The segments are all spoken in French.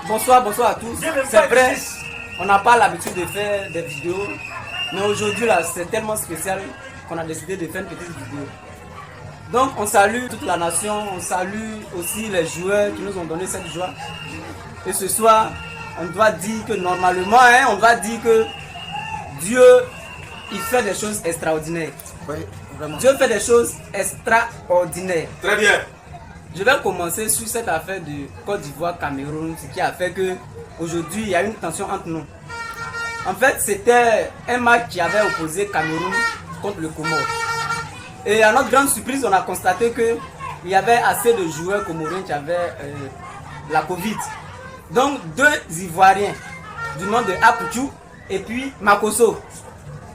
Bonsoir à tous. C'est vrai, on n'a pas l'habitude de faire des vidéos, mais aujourd'hui là, c'est tellement spécial qu'on a décidé de faire une petite vidéo. Donc on salue toute la nation, on salue aussi les joueurs qui nous ont donné cette joie. Et ce soir, on doit dire que normalement, on doit dire que Dieu, il fait des choses extraordinaires. Oui, vraiment. Dieu fait des choses extraordinaires. Très bien. Je vais commencer sur cette affaire de Côte d'Ivoire-Cameroun, ce qui a fait que aujourd'hui il y a une tension entre nous. En fait, c'était un match qui avait opposé Cameroun contre le Comore. Et à notre grande surprise, on a constaté qu'il y avait assez de joueurs comoriens qui avaient la Covid. Donc deux Ivoiriens du nom de Apouchou et puis Makosso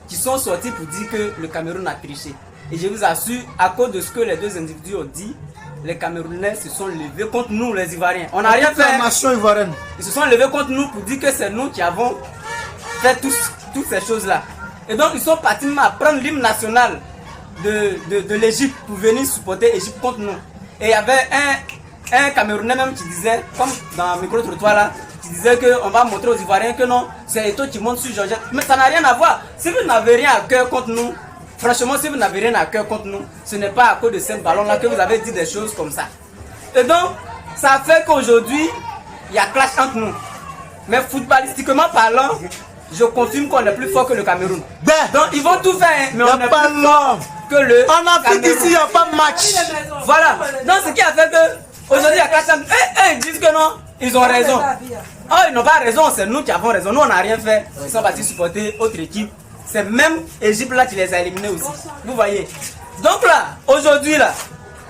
qui sont sortis pour dire que le Cameroun a triché. Et je vous assure, à cause de ce que les deux individus ont dit, les Camerounais se sont levés contre nous, les Ivoiriens. On n'a rien fait. Ils se sont levés contre nous pour dire que c'est nous qui avons fait toutes ces choses-là. Et donc ils sont partis à prendre l'hymne national de l'Égypte pour venir supporter l'Égypte contre nous. Et il y avait un Camerounais même qui disait, comme dans le micro-trottoir là, qui disait qu'on va montrer aux Ivoiriens que non, c'est Eto'o qui monte sur Georgette. Mais ça n'a rien à voir. Si vous n'avez rien à cœur contre nous, franchement, si vous n'avez rien à cœur contre nous, ce n'est pas à cause de ce ballon-là que vous avez dit des choses comme ça. Et donc, ça fait qu'aujourd'hui, il y a clash entre nous. Mais footballistiquement parlant, je confirme qu'on est plus fort que le Cameroun. Donc, ils vont tout faire, mais on n'est plus fort que le Cameroun. En Afrique, ici, il n'y a pas de match. Voilà. Donc, ce qui a fait que aujourd'hui, il y a clash entre nous. Ils disent que non, ils ont raison. Oh, ils n'ont pas raison, c'est nous qui avons raison. Nous, on n'a rien fait. Ils sont partis supporter autre équipe. C'est même Égypte là qui les a éliminés aussi. Vous voyez. Donc là, aujourd'hui là,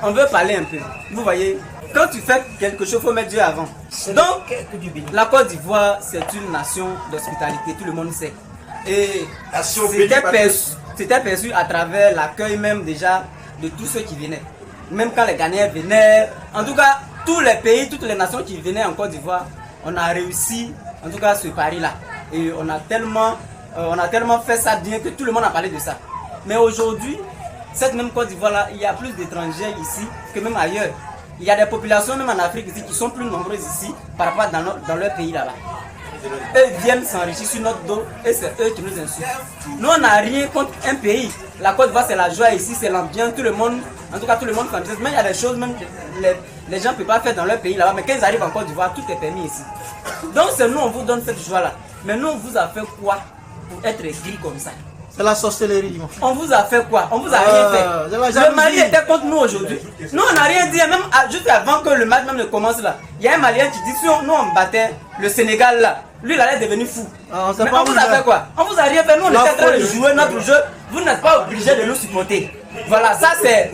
on veut parler un peu. Vous voyez, quand tu fais quelque chose, il faut mettre Dieu avant. Donc, la Côte d'Ivoire, c'est une nation d'hospitalité, tout le monde sait. Et c'était perçu à travers l'accueil même déjà de tous ceux qui venaient. Même quand les Ghanéens venaient, en tout cas, tous les pays, toutes les nations qui venaient en Côte d'Ivoire, on a réussi, en tout cas, ce pari-là. Et on a tellement fait ça bien que tout le monde a parlé de ça. Mais aujourd'hui, cette même Côte d'Ivoire là, il y a plus d'étrangers ici que même ailleurs. Il y a des populations même en Afrique ici qui sont plus nombreuses ici par rapport dans leur pays là-bas. Eux viennent s'enrichir sur notre dos et c'est eux qui nous insultent. Nous on n'a rien contre un pays. La Côte d'Ivoire c'est la joie ici, c'est l'ambiance, tout le monde, en tout cas tout le monde s'amuse. Mais il y a des choses même les gens ne peuvent pas faire dans leur pays là-bas. Mais quand ils arrivent en Côte d'Ivoire, tout est permis ici. Donc c'est nous on vous donne cette joie là. Mais nous on vous a fait quoi pour être gris comme ça? C'est la sorcellerie. On vous a fait quoi? On vous a rien fait. Le Mali était contre nous aujourd'hui. Nous on n'a rien dit, même juste avant que le match même ne commence là. Il y a un Malien qui dit si nous on battait le Sénégal là, lui il allait devenir fou. Mais on vous a fait quoi? On vous a rien fait. Nous on était en train de jouer notre jeu. Vous n'êtes pas obligé de nous supporter. Voilà, ça c'est.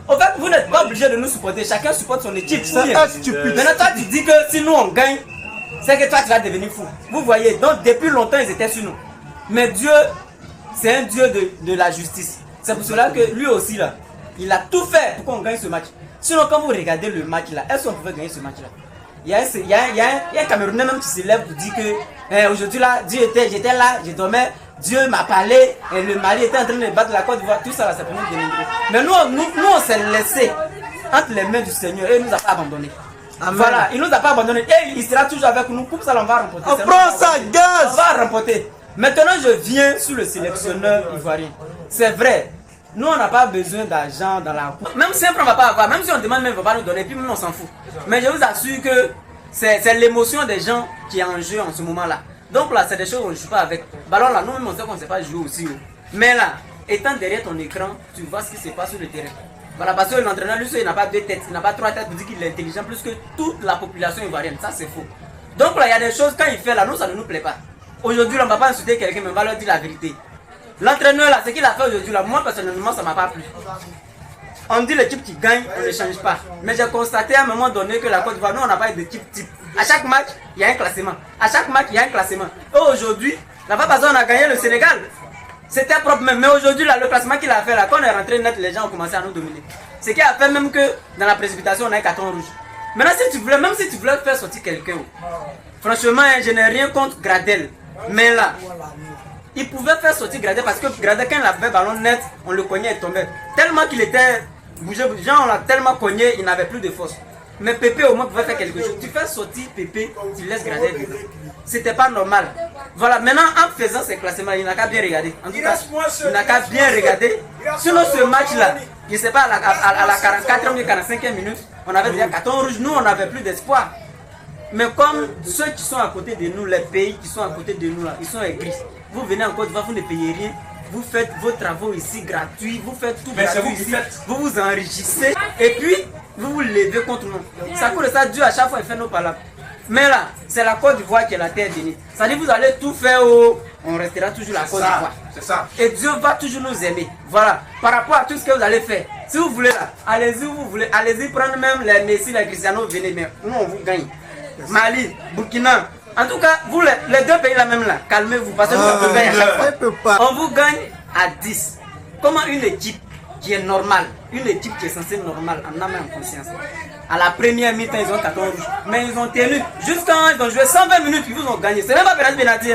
En fait, vous n'êtes pas obligé de nous supporter. Chacun supporte son équipe. Maintenant toi tu dis que si nous on gagne, c'est que toi tu vas devenir fou. Vous voyez, donc depuis longtemps ils étaient sur nous. Mais Dieu, c'est un Dieu de la justice. C'est pour cela que lui aussi là, il a tout fait pour qu'on gagne ce match. Sinon quand vous regardez le match là, est-ce qu'on pouvait gagner ce match là? Il y a un Camerounais même qui se lève pour dire que aujourd'hui là, j'étais là, je dormais, Dieu m'a parlé, et le Mali était en train de battre la Côte d'Ivoire, tout ça là, c'est pour nous dénigrer. Mais nous on s'est laissé entre les mains du Seigneur et il nous a pas abandonnés. Amen. Voilà, il nous a pas abandonnés et il sera toujours avec nous. Comme ça, on va remporter. On prend sa gaz. On va remporter. Maintenant, je viens sur le sélectionneur ivoirien. C'est vrai, nous on n'a pas besoin d'argent dans la cour. Même si on ne va pas avoir, même si on demande, même, il ne va pas nous donner, puis même on s'en fout. Mais je vous assure que c'est l'émotion des gens qui est en jeu en ce moment-là. Donc là, c'est des choses qu'on ne joue pas avec. Ballon là, nous-mêmes on sait qu'on ne sait pas jouer aussi. Mais là, étant derrière ton écran, tu vois ce qui se passe sur le terrain. Voilà, parce que l'entraîneur, lui, il n'a pas deux têtes, il n'a pas trois têtes pour dire qu'il est intelligent plus que toute la population ivoirienne. Ça, c'est faux. Donc là, il y a des choses, quand il fait là, nous, ça ne nous plaît pas. Aujourd'hui, on ne va pas insulter quelqu'un, mais on va leur dire la vérité. L'entraîneur, là, ce qu'il a fait aujourd'hui, là, moi, personnellement, ça ne m'a pas plu. On dit l'équipe qui gagne, on ne change pas. Mais j'ai constaté à un moment donné que la Côte d'Ivoire, nous, on n'a pas d'équipe type. À chaque match, il y a un classement. À chaque match, il y a un classement. Et aujourd'hui, la fois passée, on a gagné le Sénégal. C'était propre même. Mais aujourd'hui, là, le classement qu'il a fait, là, quand on est rentré net, les gens ont commencé à nous dominer. Ce qui a fait même que dans la précipitation, on a un carton rouge. Maintenant, si tu voulais, même si tu voulais faire sortir quelqu'un, franchement, je n'ai rien contre Gradel. Mais là, il pouvait faire sortir Gradel parce que Gradel, quand il avait le ballon net, on le cognait et tombait. Tellement qu'il était bougé, genre on l'a tellement cogné, il n'avait plus de force. Mais Pépé au moins pouvait faire quelque chose. Tu fais sortir Pépé, tu laisses Gradel dedans. C'était pas normal. Voilà, maintenant en faisant ces classements, il n'a qu'à bien regarder. En tout cas, il n'a qu'à bien regarder. Sinon ce match-là, je ne sais pas, à la 44e ou 45e minute, on avait déjà carton rouge, nous on n'avait plus d'espoir. Mais comme ceux qui sont à côté de nous, les pays qui sont à côté de nous là, ils sont aigris. Vous venez en Côte d'Ivoire, vous ne payez rien. Vous faites vos travaux ici gratuits, vous faites tout gratuit ici, vous vous enrichissez et puis vous vous levez contre nous. Ça coûte ça, Dieu à chaque fois il fait nos palabres. Mais là, c'est la Côte d'Ivoire qui est la terre bénie. Ça dit vous allez tout faire, on restera toujours la Côte d'Ivoire. C'est ça. Et Dieu va toujours nous aimer. Voilà, par rapport à tout ce que vous allez faire. Si vous voulez là, allez-y où vous voulez, allez-y prendre même les Messi, les Cristiano, venez, mais nous on vous gagne. Mali, Burkina. En tout cas, vous les deux pays là même là, calmez-vous parce que nous on gagne à chaque fois. On vous gagne à 10. Comment une équipe qui est normale, une équipe qui est censée normale, en âme et en conscience, à la première mi-temps ils ont carton rouge, mais ils ont tenu jusqu'à ils ont joué 120 minutes, ils vous ont gagné. C'est même pas Penalty.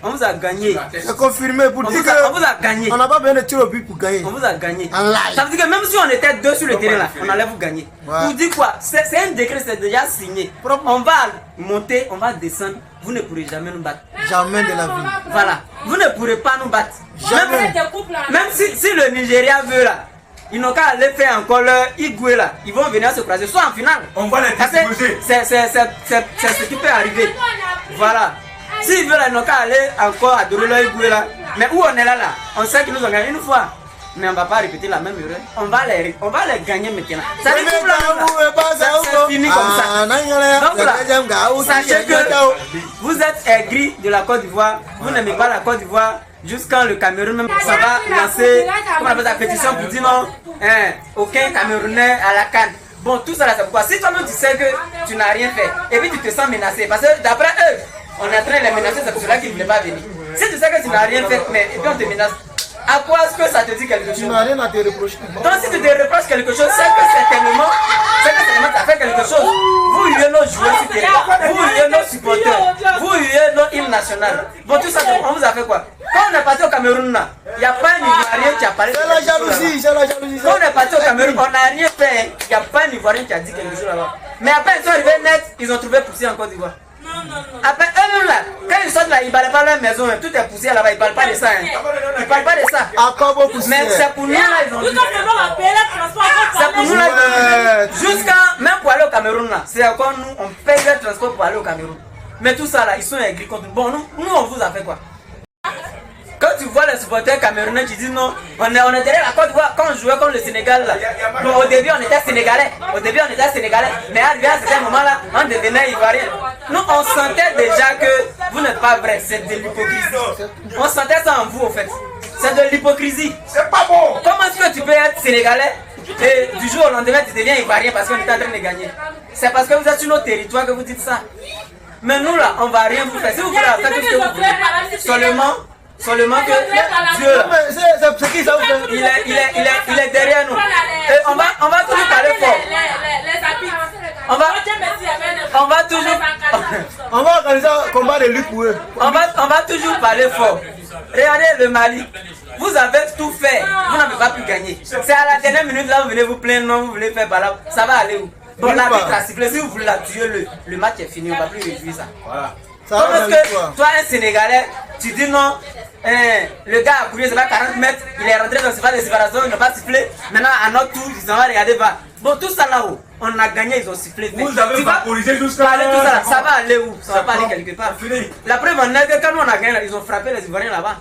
On vous a gagné. C'est confirmé pour dire on vous a gagné. On n'a pas besoin de tirer au but pour gagner. On vous a gagné. Ça veut dire que même si on était deux sur le terrain là, on allait vous gagner. Ouais. Vous dites quoi? C'est un décret, c'est déjà signé. On va monter, on va descendre. Vous ne pourrez jamais nous battre. Jamais de la vie. Voilà. Vous ne pourrez pas nous battre. Jamais. Même si le Nigeria veut là, ils n'ont qu'à aller faire encore leur Igwe là. Ils vont venir se croiser, soit en finale. On va les distribuer. C'est ce qui peut arriver. Voilà. S'ils veulent, ils n'ont qu'à aller encore adorer leur Igwe là. Mais où on est là, on sait qu'ils nous ont gagné une fois. Mais on ne va pas répéter la même erreur. On va les gagner maintenant. Ça dit tout là, c'est fini comme ça. Donc là, sachez que vous êtes aigris de la Côte d'Ivoire. Vous n'aimez pas la Côte d'Ivoire. Jusqu'à le Cameroun même, ça va lancer, comment on appelle la pétition pour dire non, aucun Camerounais à la CAN. Bon, tout ça là, c'est pourquoi. Si toi-même tu sais que tu n'as rien fait, et puis tu te sens menacé, parce que d'après eux, on est en train de les menacer, c'est pour cela qu'ils ne voulaient pas venir. Si tu sais que tu n'as rien fait, mais et puis on te menace, à quoi est-ce que ça te dit quelque chose? Tu n'as rien à te reprocher. Donc si tu te reproches quelque chose, c'est que certainement tu as fait quelque chose. Vous huez nos joueurs sur terrain, vous huez nos supporters, vous huez nos hymnes nationales. Bon, tout ça, on vous a fait quoi? Quand on est parti au Cameroun, il n'y a pas un Ivoirien qui a parlé. C'est la jalousie, c'est la jalousie. Quand on est parti au Cameroun, on n'a rien fait. Il n'y a pas un Ivoirien qui a dit quelque chose là-bas. Mais après, ils sont arrivés net, ils ont trouvé poussé en Côte d'Ivoire. Après, eux-mêmes là, quand ils sortent là, ils ne parlent pas de leur maison, tout est poussé là-bas, ils ne parlent pas de ça. Ils ne parlent pas de ça. Encore poussé. Mais c'est pour nous là, ils ont dit. C'est pour nous là, ils ont dit. Jusqu'à, même pour aller au Cameroun là, c'est encore nous, on paye le transport pour aller au Cameroun. Mais tout ça là, ils sont aigris contre nous. Bon, nous on vous a fait quoi? Quand tu vois les supporters camerounais qui disent non, on est derrière la Côte d'Ivoire, quand on jouait contre le Sénégal là, bon, au début on était sénégalais, mais arrivé à ce moment-là, on devenait ivoirien. Nous on sentait déjà que vous n'êtes pas vrai, c'est de l'hypocrisie. On sentait ça en vous au fait, c'est de l'hypocrisie. C'est pas bon. Comment est-ce que tu peux être sénégalais et du jour au lendemain tu deviens ivoirien parce qu'on est en train de gagner? C'est parce que vous êtes sur notre territoire que vous dites ça. Mais nous là, on va rien vous faire. Si vous voulez faire tout ce que vous voulez, seulement que Dieu, c'est qui ça vous fait? il est derrière nous. Et on va toujours parler fort. On va toujours. On va organiser un combat de lutte pour eux. On va toujours parler fort. Regardez le Mali. Vous avez tout fait. Vous n'avez pas pu gagner. C'est à la dernière minute là, vous venez vous plaindre, non, vous voulez faire par là. Ça va aller où? Bon, l'arbitre a sifflé. Si vous voulez la tuer, le match est fini. On ne va plus réduire ça. Voilà. Comment est-ce que toi, un Sénégalais, tu dis non, le gars a couru, c'est pas 40 mètres, il est rentré dans le surface de séparation, il n'a pas sifflé. Maintenant, à notre tour, ils ont regardé bas. Bon, tout ça là-haut, on a gagné, ils ont sifflé. Vous avez vaporisé jusqu'à tout ça là, ça va aller où? Ça va pas aller quelque part. La preuve en est que quand on a gagné, ils ont frappé les Ivoiriens là-bas.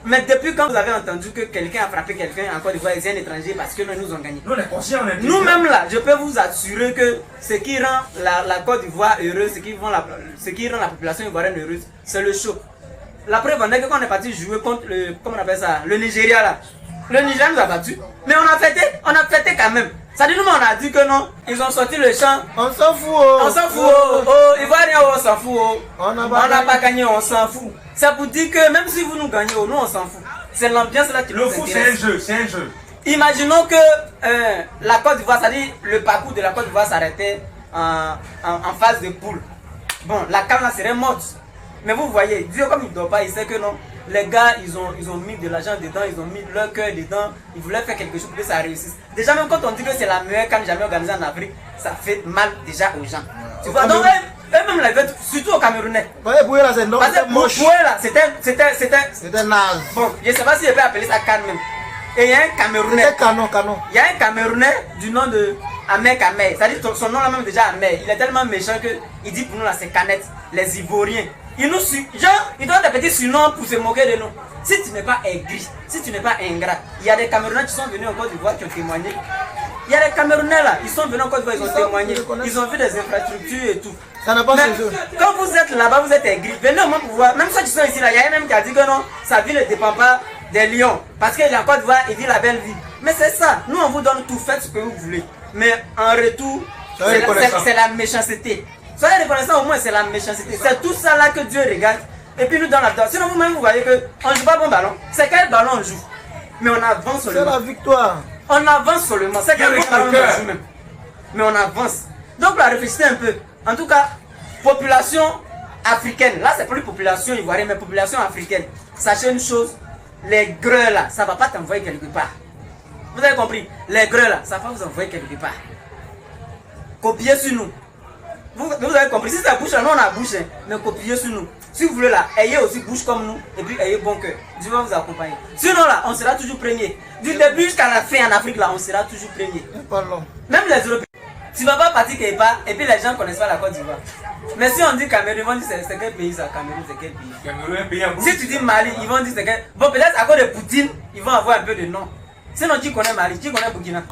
Mais depuis quand vous avez entendu que quelqu'un a frappé quelqu'un en Côte d'Ivoire, c'est un étranger parce que nous ont gagné. Nous, on est conscients, nous-mêmes là, je peux vous assurer que ce qui rend la Côte d'Ivoire heureuse, ce qui rend la population ivoirienne heureuse, c'est le show. La preuve en est que quand on est parti jouer contre le, comment on appelle ça, le Nigeria là, le Nigeria nous a battus, mais on a fêté quand même. Ça dit nous on a dit que non, ils ont sorti le champ. On s'en fout. Oh. On s'en fout. Ivoirien, on s'en fout. Oh. On n'a pas gagné, on s'en fout. Ça vous dit que même si vous nous gagnez, nous on s'en fout. C'est l'ambiance là qui nous intéresse. Le foot c'est un jeu, Imaginons que la Côte d'Ivoire, c'est-à-dire le parcours de la Côte d'Ivoire s'arrêtait en phase de poule. Bon, la CAN là serait morte. Mais vous voyez, Dieu comme il ne dort pas, il sait que non. les gars, ils ont mis de l'argent dedans, ils ont mis leur cœur dedans, ils voulaient faire quelque chose pour que ça réussisse. Déjà, même quand on dit que c'est la meilleure canne jamais organisée en Afrique, ça fait mal déjà aux gens. Tu vois, donc eux-mêmes, surtout aux Camerounais. Parce que Boué là, c'est non, Parce c'est que moche. Boué là, c'était. C'était naze. Bon, je ne sais pas si je peux appeler ça canne même. Et il y a un Camerounais. C'était canon. Il y a un Camerounais du nom de Amek Amer. C'est-à-dire son nom là même déjà Amer. Il est tellement méchant qu'il dit pour nous là c'est Canette, les Ivoiriens. Il nous genre, il donne des petits surnoms pour se moquer de nous. Si tu n'es pas aigri, si tu n'es pas ingrat, il y a des Camerounais qui sont venus en Côte d'Ivoire qui ont témoigné. Il y a des Camerounais là, ils sont venus en Côte d'Ivoire, ils ont témoigné. Ils ont vu des infrastructures et tout. Ça n'a pas Mais changé. quand vous êtes là-bas, vous êtes aigri. Venez au moins pour voir. Même ceux qui sont ici là, il y a un même qui a dit que non, sa vie ne dépend pas des lions. Parce qu'il est en Côte d'Ivoire, il vit la belle vie. Mais c'est ça, nous on vous donne tout, faites ce que vous voulez. Mais en retour, c'est la méchanceté. Soyez reconnaissants, au moins c'est la méchanceté. C'est tout ça là que Dieu regarde. Et puis nous dans la dedans. Sinon vous-même vous voyez qu'on ne joue pas bon ballon. C'est quel ballon on joue? Mais on avance C'est seulement. la victoire. On avance seulement. C'est quel bon ballon on joue même. Mais on avance. Donc là, réfléchissez un peu. En tout cas, population africaine. Là c'est plus population ivoirienne, mais population africaine. Sachez une chose, les greux là, ça ne va pas t'envoyer quelque part. Vous avez compris? Les greux là, ça va vous envoyer quelque part. Copiez sur nous. Vous avez compris? Si ça bouche, nous on a bouche, hein, mais copiez sur nous. Si vous voulez là, ayez aussi bouche comme nous et puis ayez bon cœur. Dieu va vous accompagner. Sinon là, on sera toujours premier. Du début jusqu'à la fin en Afrique là, on sera toujours premier. Même les Européens. Tu ne vas pas partir quelque part et puis les gens ne connaissent pas la Côte d'Ivoire. Mais si on dit Cameroun, ils vont dire c'est quel pays ça? Cameroun, c'est quel pays? Cameroun, un pays à bout. Si tu dis Mali, ils vont dire c'est quel. Bon, peut-être à cause de Poutine, ils vont avoir un peu de nom. Sinon, tu connais Mali, tu connais Burkina.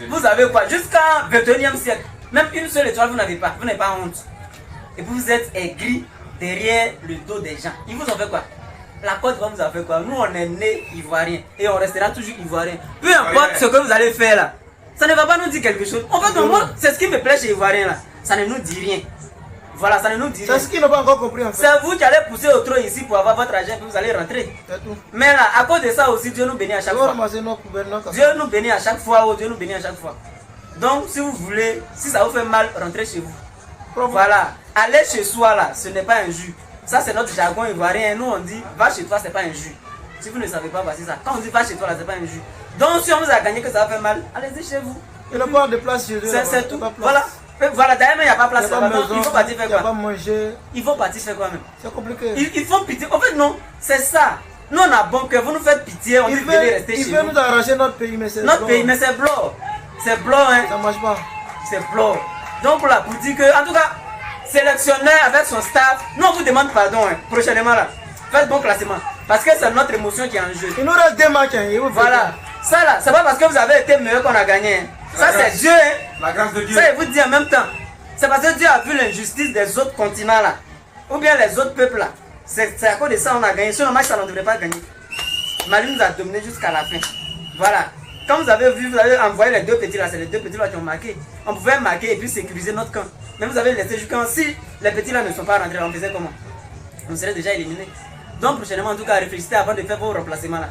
Vous avez quoi? Jusqu'à 21e siècle, même une seule étoile, vous n'avez pas. Vous n'avez pas honte. Et puis vous êtes aigris derrière le dos des gens. Ils vous ont fait quoi? La Côte d'Ivoire vous a fait quoi? Nous, on est nés ivoiriens et on restera toujours ivoiriens. Peu importe ce que vous allez faire là. Ça ne va pas nous dire quelque chose. En fait, moi, c'est ce qui me plaît chez les Ivoiriens là. Ça ne nous dit rien. Voilà, ça ne nous dit rien. C'est ce qu'ils n'ont pas encore compris en fait. C'est vous qui allez pousser au trône ici pour avoir votre argent et vous allez rentrer. Mais là, à cause de ça aussi, Dieu nous bénit à chaque fois. Dieu nous bénit à chaque fois. Oh, Dieu nous bénit à chaque fois. Donc, si vous voulez, si ça vous fait mal, rentrez chez vous. Voilà. Aller chez soi là, ce n'est pas un jus. Ça, c'est notre jargon ivoirien. Nous, on dit, va chez toi, c'est pas un jus. Si vous ne savez pas, voici ça. Quand on dit va chez toi là, c'est pas un jus. Donc si on vous a gagné que ça va faire mal, allez-y chez vous. Il n'y a pas de place chez eux. C'est tout. Voilà. Voilà, d'ailleurs, il n'y a pas de place. Il faut partir faire quoi? Il n'y a pas manger. Il faut partir faire quoi même? C'est compliqué. Il faut pitié. En fait, non, c'est ça. Nous, on a bon cœur. Vous nous faites pitié. On dit venez rester chez nous. Il veut nous arracher notre pays, mais c'est blanc. Notre pays, mais c'est blanc. C'est blanc, hein. Ça ne marche pas. C'est blanc. Donc, là, pour dire que, en tout cas, sélectionneur avec son staff, nous, on vous demande pardon, hein, prochainement là. Faites bon classement. Parce que c'est notre émotion qui est en jeu. Il nous reste 2 matchs. Hein, voilà. Ça là, c'est pas parce que vous avez été meilleur qu'on a gagné. Hein. Ça c'est Dieu. Hein. La grâce de Dieu. Ça, je vous dis en même temps. C'est parce que Dieu a vu l'injustice des autres continents là. Ou bien les autres peuples là. C'est à cause de ça qu'on a gagné. Sur le match, ça on ne devrait pas gagner. Mali nous a dominé jusqu'à la fin. Voilà. Quand vous avez vu, vous avez envoyé les 2 petits là. C'est les 2 petits là qui ont marqué. On pouvait marquer et puis sécuriser notre camp. Mais vous avez laissé jusqu'à si les petits là ne sont pas rentrés, on faisait comment? On serait déjà éliminés. Donc prochainement, en tout cas, réfléchissez avant de faire vos remplacements là.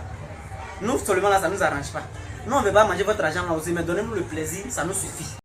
Nous seulement là, ça ne nous arrange pas. Nous, on ne veut pas manger votre argent là aussi, mais donnez-nous le plaisir, ça nous suffit.